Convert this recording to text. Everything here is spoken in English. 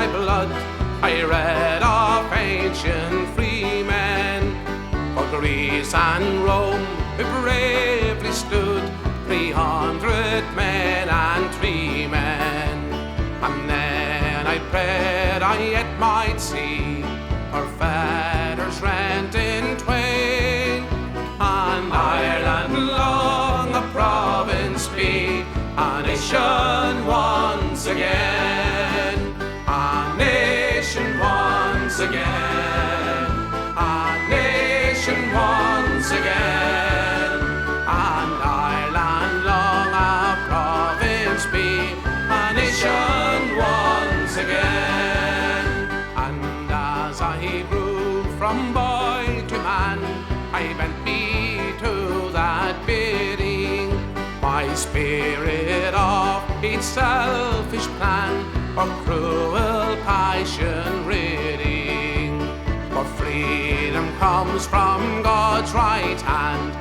my blood I read of ancient freemen, for Greece and Rome who bravely stood, 300 men and 3 men. And then I prayed I yet might see our fetters rent in twain, and Ireland long a province be, a nation once again, a nation once again, a nation once again, and Ireland long a province be, a nation once again. And as I grew from boy to man, I bent me to that bidding, my spirit of each selfish plan or cruel passion ridding. For freedom comes from God's right hand,